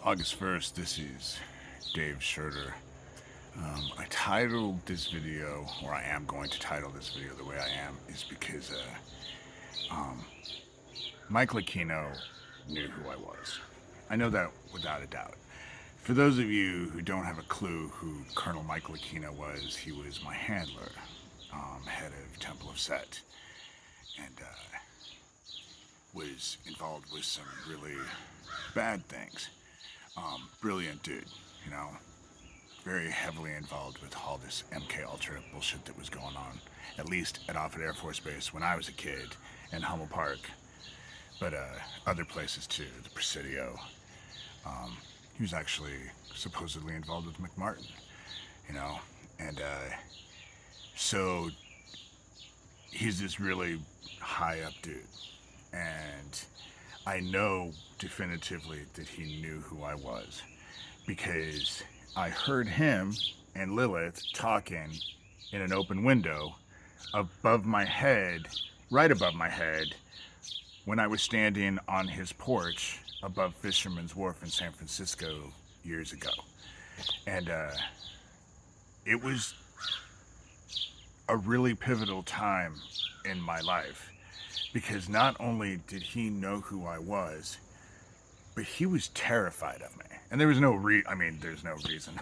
August 1st. This is Dave Schurter. I titled this video, or I am going to title this video the way I am, is because Michael Aquino knew who I was. I know that without a doubt. For those of you who don't have a clue who Colonel Michael Aquino was, he was my handler, head of Temple of Set, and was involved with some really bad things. Brilliant dude, you know, very heavily involved with all this MK Ultra bullshit that was going on, at least at Offutt Air Force Base when I was a kid, and Hummel Park, but other places too, the Presidio. He was actually supposedly involved with McMartin, you know, and so he's this really high up dude, and I know definitively that he knew who I was because I heard him and Lilith talking in an open window above my head, right above my head, when I was standing on his porch above Fisherman's Wharf in San Francisco years ago. And it was a really pivotal time in my life because not only did he know who I was, but he was terrified of me. And there was no there's no reason.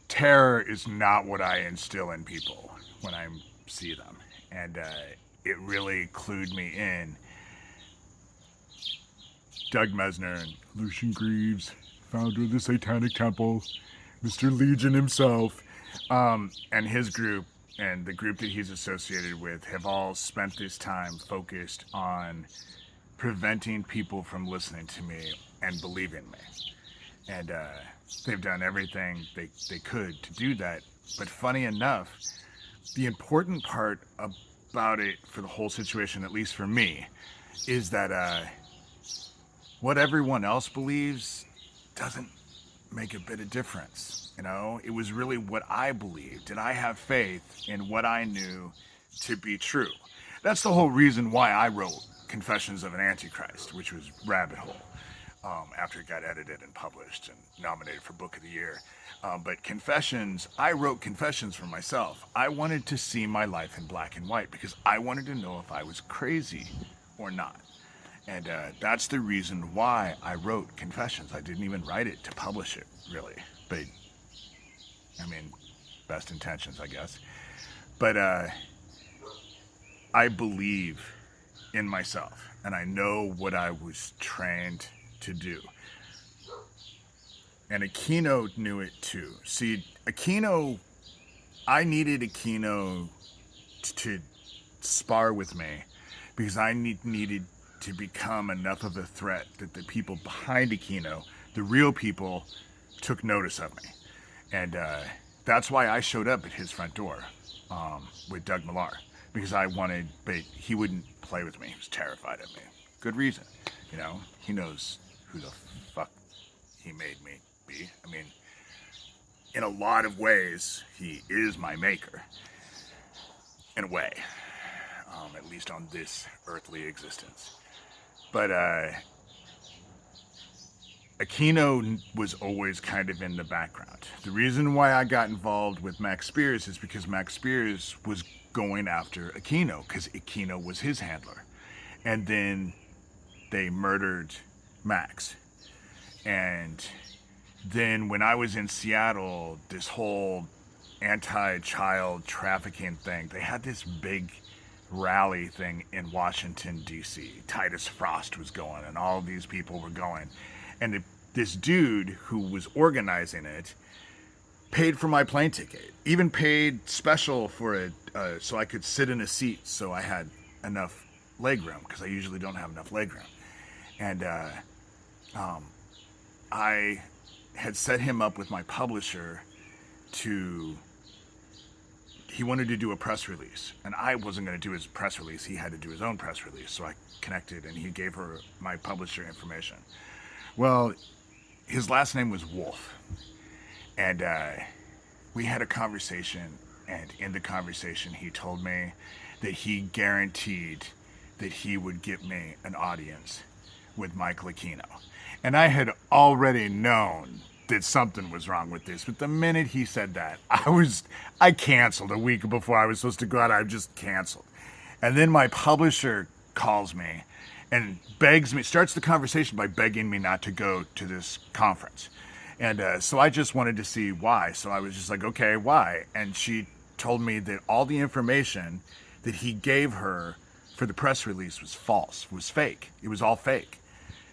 Terror is not what I instill in people when I see them. And it really clued me in. Doug Mesner and Lucian Greaves, founder of the Satanic Temple, Mr. Legion himself, and his group, and the group that he's associated with, have all spent this time focused on preventing people from listening to me and believing me. And they've done everything they could to do that. But funny enough, the important part about it for the whole situation, at least for me, is that what everyone else believes doesn't make a bit of difference. You know, it was really what I believed. Did I have faith in what I knew to be true? That's the whole reason why I wrote Confessions of an Antichrist, which was Rabbit Hole, after it got edited and published and nominated for Book of the Year. But Confessions, I wrote Confessions for myself. I wanted to see my life in black and white because I wanted to know if I was crazy or not. And that's the reason why I wrote Confessions. I didn't even write it to publish it, really. But, I mean, best intentions, I guess. But I believe in myself, and I know what I was trained to do. And Aquino knew it too. See, I needed Aquino to spar with me because I needed to become enough of a threat that the people behind Aquino, the real people, took notice of me. And that's why I showed up at his front door with Doug Millar, because I wanted, but he wouldn't play with me. He was terrified of me. Good reason. You know, he knows who the fuck he made me be. I mean, in a lot of ways, he is my maker. In a way. At least on this earthly existence. But Aquino was always kind of in the background. The reason why I got involved with Max Spiers is because Max Spiers was going after Aquino, because Aquino was his handler. And then they murdered Max. And then when I was in Seattle, this whole anti-child trafficking thing, they had this big rally thing in Washington, D.C. Titus Frost was going, and all these people were going. And this dude who was organizing it paid for my plane ticket, even paid special for it so I could sit in a seat so I had enough leg room, because I usually don't have enough leg room. And I had set him up with my publisher he wanted to do a press release, and I wasn't going to do his press release. He had to do his own press release, so I connected, and he gave her my publisher information. Well, his last name was Wolf, and we had a conversation, and in the conversation, he told me that he guaranteed that he would get me an audience with Michael Aquino. And I had already known that something was wrong with this. But the minute he said that, I canceled a week before I was supposed to go out. I just canceled. And then my publisher calls me and begs me, starts the conversation by begging me not to go to this conference. And so I just wanted to see why. So I was just like, okay, why? And she told me that all the information that he gave her for the press release was false, was fake. It was all fake.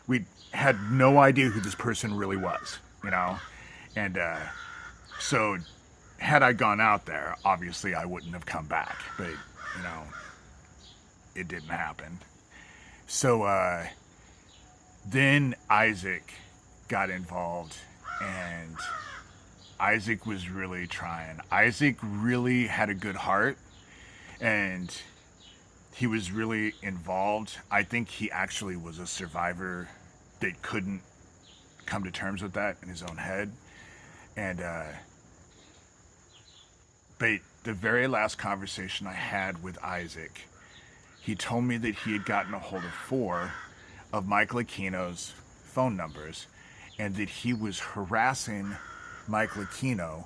We had no idea who this person really was, you know? And so had I gone out there, obviously I wouldn't have come back. But, you know, it didn't happen. So then Issac got involved, and Issac was really trying. Issac really had a good heart, and he was really involved. I think he actually was a survivor that couldn't come to terms with that in his own head. And but the very last conversation I had with Issac, he told me that he had gotten a hold of 4 of Michael Aquino's phone numbers, and that he was harassing Michael Aquino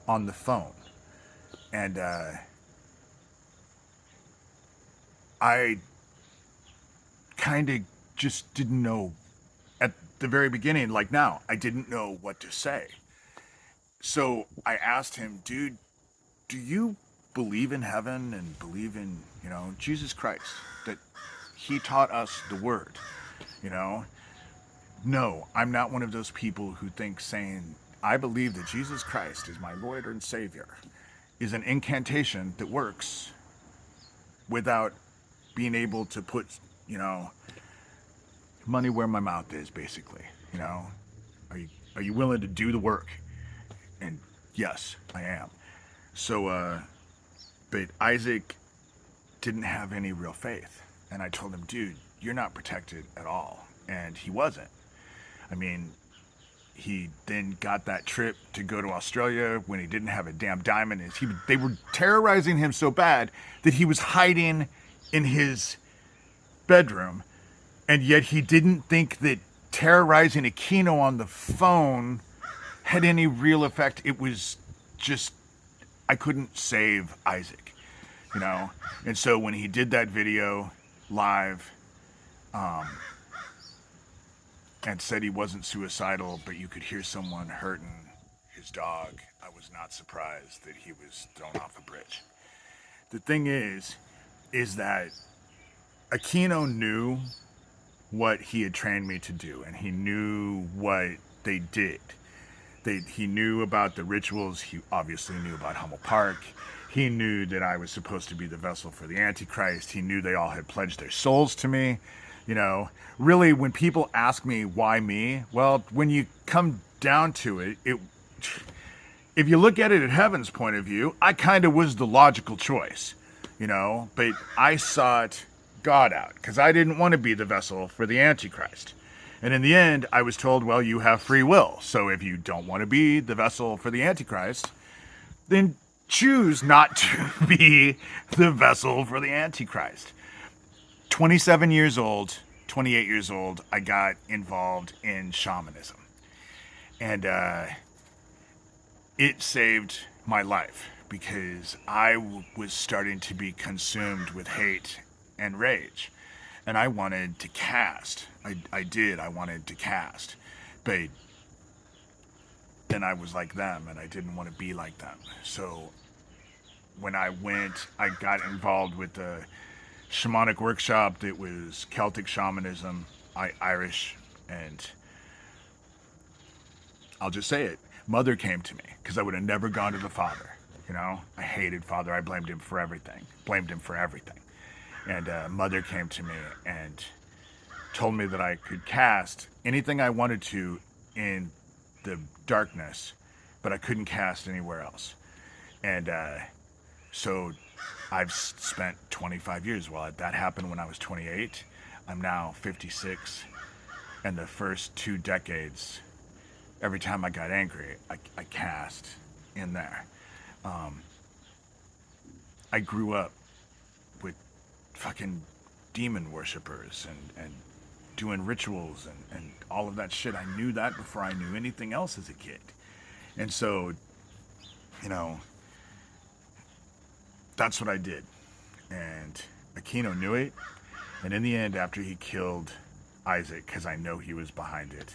on the phone. And I kind of just didn't know at the very beginning, like now, I didn't know what to say. So I asked him, dude, do you believe in heaven and believe in, you know, Jesus Christ, that he taught us the word, you know? No, I'm not one of those people who think saying, I believe that Jesus Christ is my Lord and Savior, is an incantation that works without being able to put, you know, money where my mouth is, basically. You know, are you willing to do the work? And yes, I am. So, but Issac didn't have any real faith. And I told him, dude, you're not protected at all. And he wasn't. I mean, he then got that trip to go to Australia when he didn't have a damn dime in his. They were terrorizing him so bad that he was hiding in his bedroom. And yet he didn't think that terrorizing Aquino on the phone had any real effect. It was just, I couldn't save Issac, you know? And so when he did that video live, and said he wasn't suicidal, but you could hear someone hurting his dog, I was not surprised that he was thrown off a bridge. The thing is that Aquino knew what he had trained me to do, and he knew what they did. He knew about the rituals. He obviously knew about Hummel Park. He knew that I was supposed to be the vessel for the Antichrist. He knew they all had pledged their souls to me. You know, really, when people ask me why me, well, when you come down to it, if you look at it at heaven's point of view, I kind of was the logical choice, you know, but I sought God out because I didn't want to be the vessel for the Antichrist. And in the end, I was told, well, you have free will. So if you don't want to be the vessel for the Antichrist, then choose not to be the vessel for the Antichrist. 27 years old, 28 years old, I got involved in shamanism. And it saved my life because I was starting to be consumed with hate and rage. And I wanted to cast. I wanted to cast. But then I was like them, and I didn't want to be like them. So when I got involved with the shamanic workshop that was Celtic shamanism, Irish, and I'll just say it, Mother came to me because I would have never gone to the Father. You know, I hated Father. I blamed him for everything. And Mother came to me and told me that I could cast anything I wanted to in the darkness, but I couldn't cast anywhere else. And so I've spent 25 years. Well, that happened when I was 28. I'm now 56. And the first 2 decades, every time I got angry, I cast in there. I grew up with fucking demon worshippers and doing rituals and all of that shit. I knew that before I knew anything else as a kid. And so, you know, that's what I did. And Aquino knew it. And in the end, after he killed Issac, because I know he was behind it,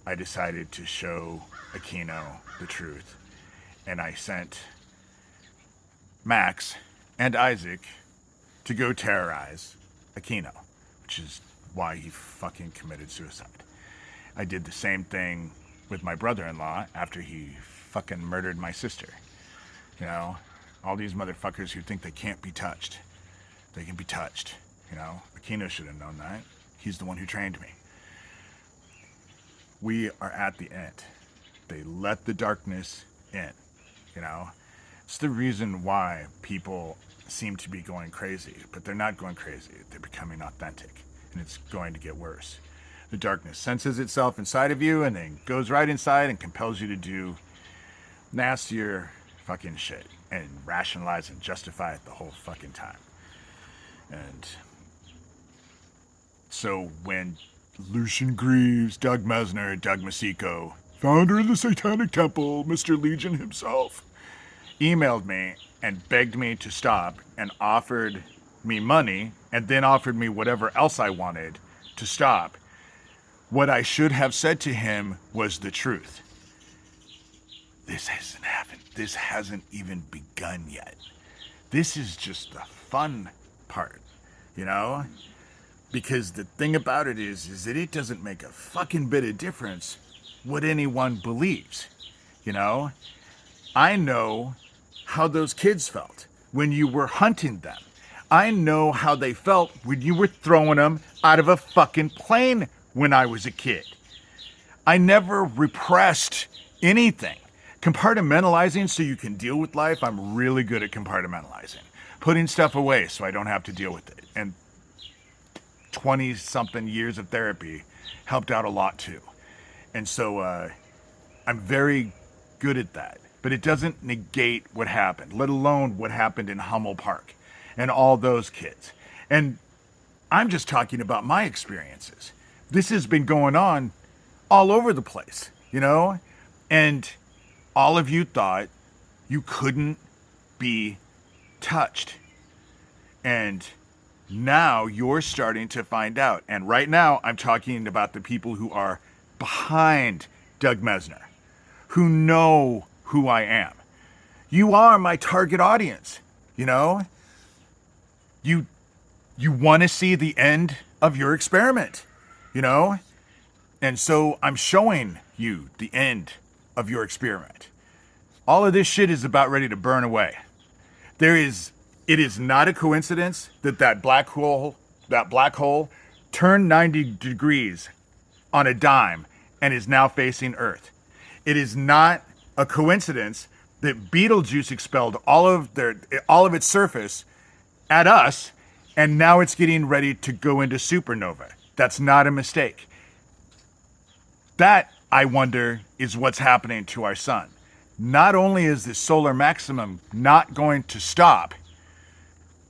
I decided to show Aquino the truth. And I sent Max and Issac to go terrorize Aquino, which is why he fucking committed suicide. I did the same thing with my brother-in-law after he fucking murdered my sister. You know, all these motherfuckers who think they can't be touched. They can be touched. You know, Aquino should have known that. He's the one who trained me. We are at the end. They let the darkness in. You know, it's the reason why people seem to be going crazy, but they're not going crazy. They're becoming authentic, and it's going to get worse. The darkness senses itself inside of you and then goes right inside and compels you to do nastier fucking shit and rationalize and justify it the whole fucking time. And so when Lucian Greaves, Doug Mesner, Doug Masico, founder of the Satanic Temple, Mr. Legion himself, emailed me and begged me to stop and offered me money and then offered me whatever else I wanted to stop, what I should have said to him was the truth. This hasn't happened. This hasn't even begun yet. This is just the fun part, you know? Because the thing about it is that it doesn't make a fucking bit of difference what anyone believes, you know? I know how those kids felt when you were hunting them. I know how they felt when you were throwing them out of a fucking plane when I was a kid. I never repressed anything. Compartmentalizing so you can deal with life, I'm really good at compartmentalizing. Putting stuff away so I don't have to deal with it. And 20-something years of therapy helped out a lot too. And so I'm very good at that. But it doesn't negate what happened, let alone what happened in Hummel Park and all those kids. And I'm just talking about my experiences. This has been going on all over the place, you know? And all of you thought you couldn't be touched. And now you're starting to find out. And right now I'm talking about the people who are behind Doug Mesner, who know who I am. You are my target audience, you know? You want to see the end of your experiment, you know? And so I'm showing you the end of your experiment. All of this shit is about ready to burn away. It is not a coincidence that black hole turned 90 degrees on a dime and is now facing Earth. It is not a coincidence that Betelgeuse expelled all of its surface at us, and now it's getting ready to go into supernova. That's not a mistake. That, I wonder, is what's happening to our sun. Not only is the solar maximum not going to stop,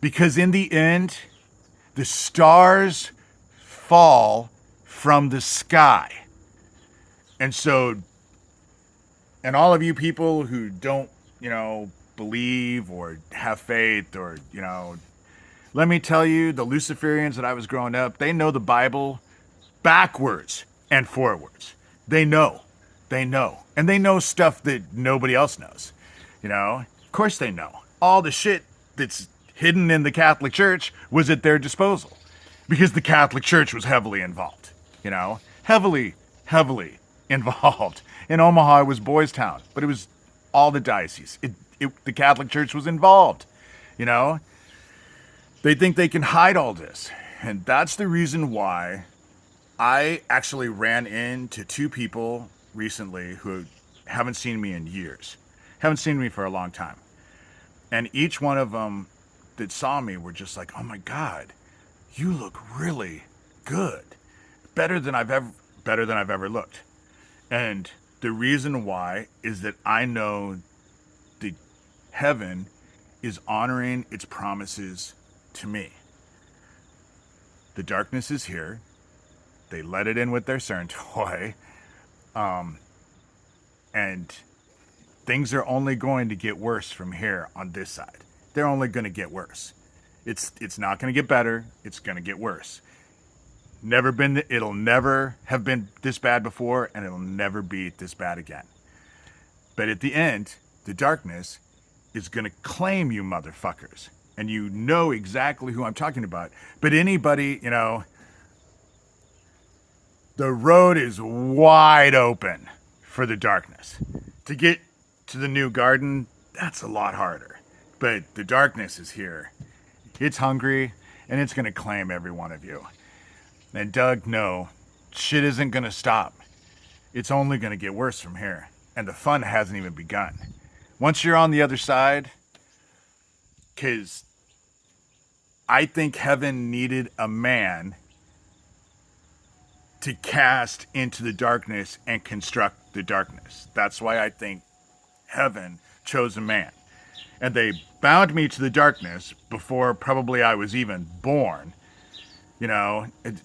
because in the end, the stars fall from the sky. And so, and all of you people who don't, you know, believe or have faith or, you know, let me tell you, the Luciferians that I was growing up, they know the Bible backwards and forwards. They know. And they know stuff that nobody else knows. You know, of course they know. All the shit that's hidden in the Catholic Church was at their disposal because the Catholic Church was heavily involved, you know, heavily involved. In Omaha, it was Boys Town, but it was all the diocese. The Catholic Church was involved, you know. They think they can hide all this. And that's the reason why I actually ran into two people recently who haven't seen me in years, haven't seen me for a long time. And each one of them that saw me were just like, oh my God, you look really good. Better than I've ever looked. And the reason why is that I know that heaven is honoring its promises to me. The darkness is here. They let it in with their CERN toy. And things are only going to get worse from here on this side. They're only going to get worse. It's not going to get better. It's going to get worse. It'll never have been this bad before, and it'll never be this bad again. But at the end, the darkness is going to claim you motherfuckers. And you know exactly who I'm talking about. But anybody, the road is wide open for the darkness. To get to the new garden, that's a lot harder. But the darkness is here. It's hungry, and it's going to claim every one of you. And Doug, no, shit isn't going to stop. It's only going to get worse from here. And the fun hasn't even begun. Once you're on the other side, because I think heaven needed a man to cast into the darkness and construct the darkness. That's why I think heaven chose a man. And they bound me to the darkness before probably I was even born. It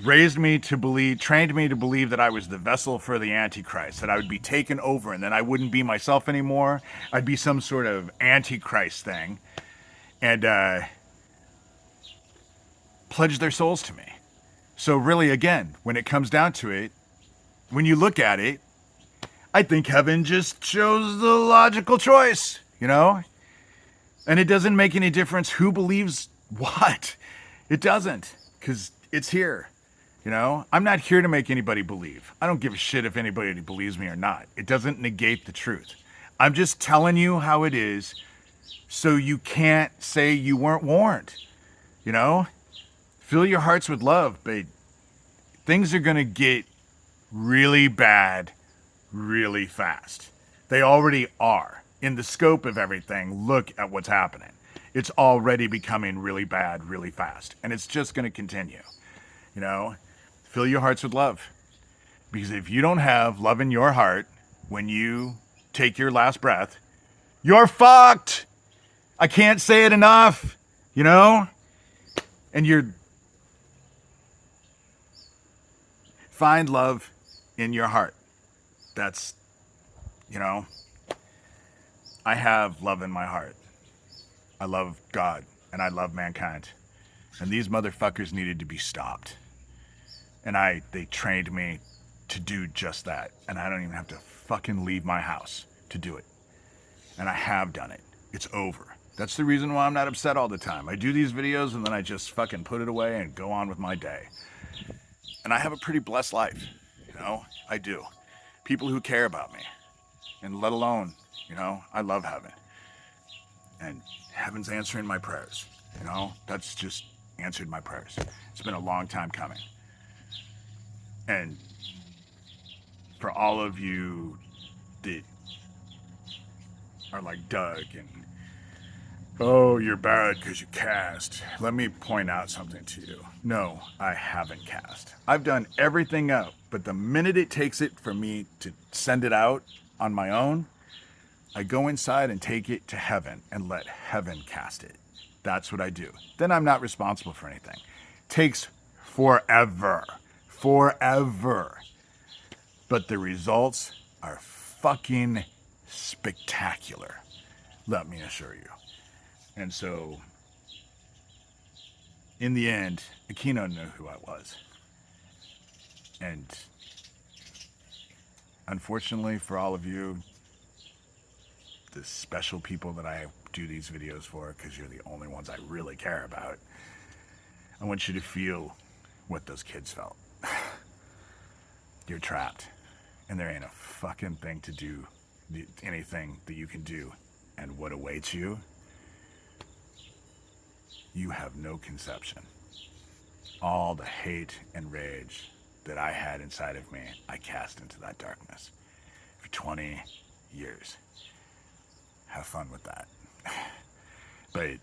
raised me to believe, trained me to believe that I was the vessel for the Antichrist, that I would be taken over and then I wouldn't be myself anymore. I'd be some sort of Antichrist thing. And pledged their souls to me. So really, again, when it comes down to it, when you look at it, I think heaven just chose the logical choice, And it doesn't make any difference who believes what. It doesn't, because it's here. I'm not here to make anybody believe. I don't give a shit if anybody believes me or not. It doesn't negate the truth. I'm just telling you how it is so you can't say you weren't warned. Fill your hearts with love, but things are going to get really bad really fast. They already are. In the scope of everything, look at what's happening. It's already becoming really bad really fast. And it's just going to continue. Fill your hearts with love. Because if you don't have love in your heart when you take your last breath, you're fucked. I can't say it enough, And find love in your heart. That's, I have love in my heart. I love God and I love mankind. And these motherfuckers needed to be stopped. And they trained me to do just that. And I don't even have to fucking leave my house to do it. And I have done it. It's over. That's the reason why I'm not upset all the time. I do these videos and then I just fucking put it away and go on with my day. And I have a pretty blessed life. I do. People who care about me. And let alone, I love heaven. And heaven's answering my prayers. That's just answered my prayers. It's been a long time coming. And for all of you that are like Doug and, oh, you're bad because you cast. Let me point out something to you. No, I haven't cast. I've done everything out, but the minute it takes it for me to send it out on my own, I go inside and take it to heaven and let heaven cast it. That's what I do. Then I'm not responsible for anything. Takes forever. Forever. But the results are fucking spectacular. Let me assure you. And so, in the end, Aquino knew who I was. And unfortunately for all of you, the special people that I do these videos for, because you're the only ones I really care about, I want you to feel what those kids felt. You're trapped. And there ain't a fucking thing to do, anything that you can do. And what awaits you, you have no conception. All the hate and rage that I had inside of me, I cast into that darkness for 20 years. Have fun with that. But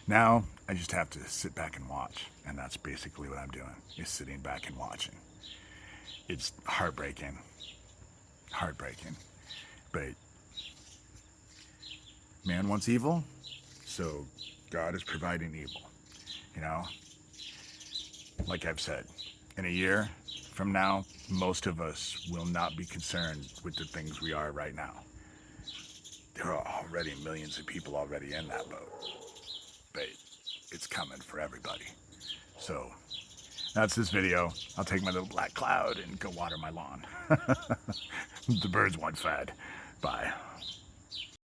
now I just have to sit back and watch. And that's basically what I'm doing, is sitting back and watching. It's heartbreaking. Heartbreaking. But man wants evil, so God is providing evil. like I've said, in a year from now, most of us will not be concerned with the things we are right now. There are already millions of people already in that boat, but it's coming for everybody. So that's this video. I'll take my little black cloud and go water my lawn. The birds want fed. Bye.